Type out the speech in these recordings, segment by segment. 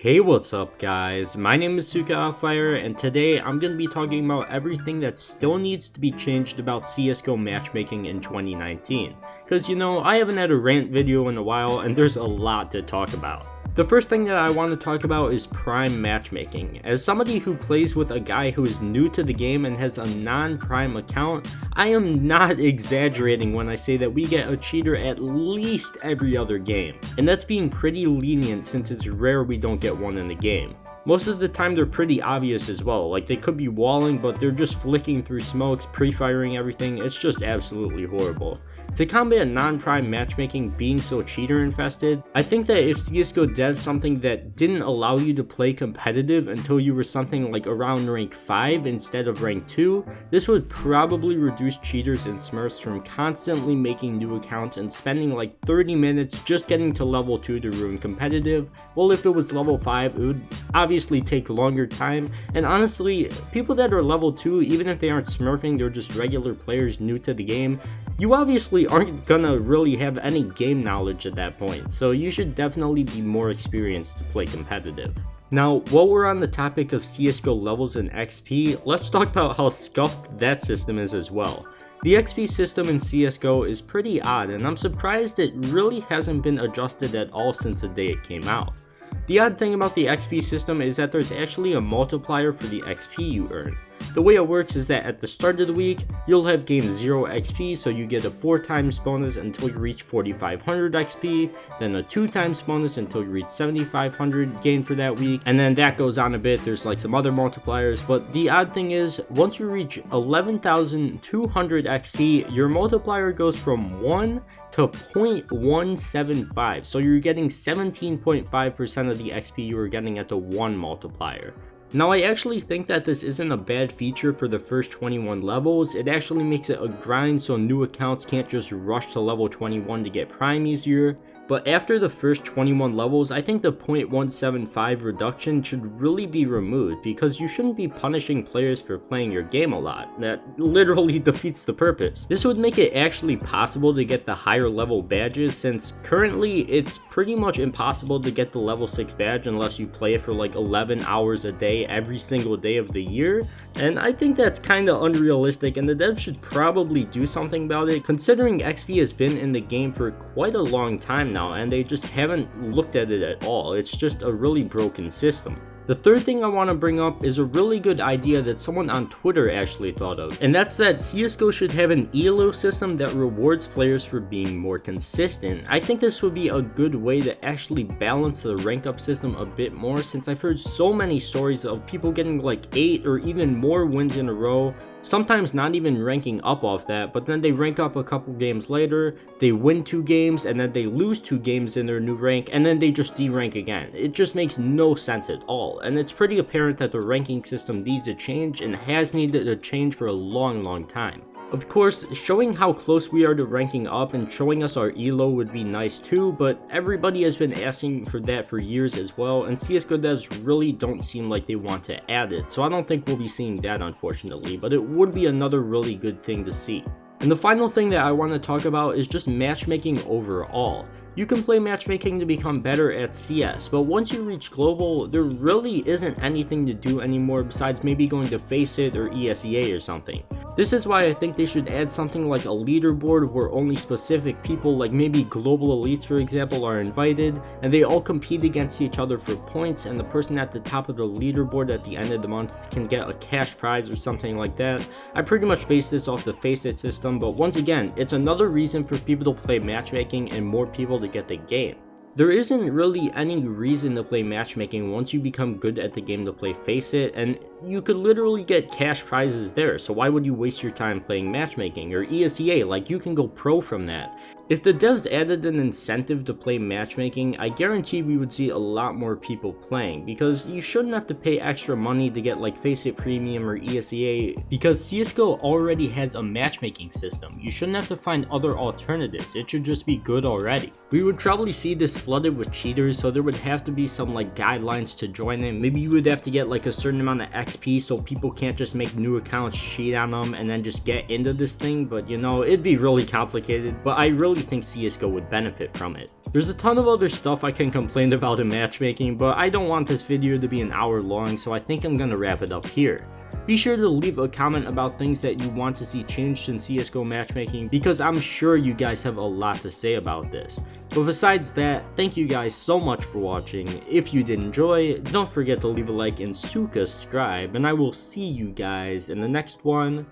Hey, what's up guys? My name is Fire, and today I'm going to be talking about everything that still needs to be changed about CSGO matchmaking in 2019. Because I haven't had a rant video in a while and there's a lot to talk about. The first thing that I want to talk about is prime matchmaking. As somebody who plays with a guy who is new to the game and has a non-prime account, I am not exaggerating when I say that we get a cheater at least every other game. And that's being pretty lenient since it's rare we don't get one in the game. Most of the time they're pretty obvious as well, like they could be walling but they're just flicking through smokes, pre-firing everything. It's just absolutely horrible. To combat non-prime matchmaking being so cheater infested, I think that if CSGO devs something that didn't allow you to play competitive until you were something like around rank 5 instead of rank 2, this would probably reduce cheaters and smurfs from constantly making new accounts and spending like 30 minutes just getting to level 2 to ruin competitive. Well, if it was level 5, it would obviously take longer time, and honestly, people that are level 2, even if they aren't smurfing, they're just regular players new to the game, you obviously aren't gonna really have any game knowledge at that point, so you should definitely be more experienced to play competitive. Now, while we're on the topic of CSGO levels and XP, let's talk about how scuffed that system is as well. The XP system in CSGO is pretty odd, and I'm surprised it really hasn't been adjusted at all since the day it came out. The odd thing about the XP system is that there's actually a multiplier for the XP you earn. The way it works is that at the start of the week, you'll have gained 0 XP, so you get a 4 times bonus until you reach 4500 XP, then a 2 times bonus until you reach 7500 gain for that week, and then that goes on a bit. There's like some other multipliers, but the odd thing is, once you reach 11,200 XP, your multiplier goes from 1 to 0.175, so you're getting 17.5% of the XP you were getting at the 1 multiplier. Now, I actually think that this isn't a bad feature for the first 21 levels. It actually makes it a grind so new accounts can't just rush to level 21 to get prime easier. But after the first 21 levels, I think the 0.175 reduction should really be removed, because you shouldn't be punishing players for playing your game a lot. That literally defeats the purpose. This would make it actually possible to get the higher level badges, since currently it's pretty much impossible to get the level 6 badge unless you play it for like 11 hours a day every single day of the year. And I think that's kinda unrealistic, and the devs should probably do something about it, considering XP has been in the game for quite a long time now, and they just haven't looked at it at all. It's just a really broken system. The third thing I want to bring up is a really good idea that someone on Twitter actually thought of, and that's that CSGO should have an ELO system that rewards players for being more consistent. I think this would be a good way to actually balance the rank up system a bit more, since I've heard so many stories of people getting like 8 or even more wins in a row, sometimes not even ranking up off that, but then they rank up a couple games later, they win 2 games, and then they lose 2 games in their new rank, and then they just derank again. It just makes no sense at all, and it's pretty apparent that the ranking system needs a change and has needed a change for a long time. Of course, showing how close we are to ranking up and showing us our ELO would be nice too, but everybody has been asking for that for years as well, and CSGO devs really don't seem like they want to add it, so I don't think we'll be seeing that, unfortunately, but it would be another really good thing to see. And the final thing that I want to talk about is just matchmaking overall. You can play matchmaking to become better at CS, but once you reach global, there really isn't anything to do anymore besides maybe going to FACEIT or ESEA or something. This is why I think they should add something like a leaderboard where only specific people, like maybe global elites for example, are invited, and they all compete against each other for points, and the person at the top of the leaderboard at the end of the month can get a cash prize or something like that. I pretty much based this off the FACEIT system, but once again, it's another reason for people to play matchmaking and more people to get the game. There isn't really any reason to play matchmaking once you become good at the game to play FACEIT, and you could literally get cash prizes there, so why would you waste your time playing matchmaking? Or ESEA, like you can go pro from that. If the devs added an incentive to play matchmaking, I guarantee we would see a lot more people playing, because you shouldn't have to pay extra money to get like FACEIT Premium or ESEA, because CSGO already has a matchmaking system. You shouldn't have to find other alternatives, it should just be good already. We would probably see this flooded with cheaters, so there would have to be some like guidelines to join it. Maybe you would have to get like a certain amount of XP so people can't just make new accounts, cheat on them, and then just get into this thing, but it'd be really complicated, but I really think CSGO would benefit from it. There's a ton of other stuff I can complain about in matchmaking, but I don't want this video to be an hour long, so I think I'm gonna wrap it up here. Be sure to leave a comment about things that you want to see changed in CSGO matchmaking, because I'm sure you guys have a lot to say about this. But besides that, thank you guys so much for watching. If you did enjoy, don't forget to leave a like and subscribe, and I will see you guys in the next one.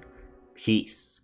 Peace.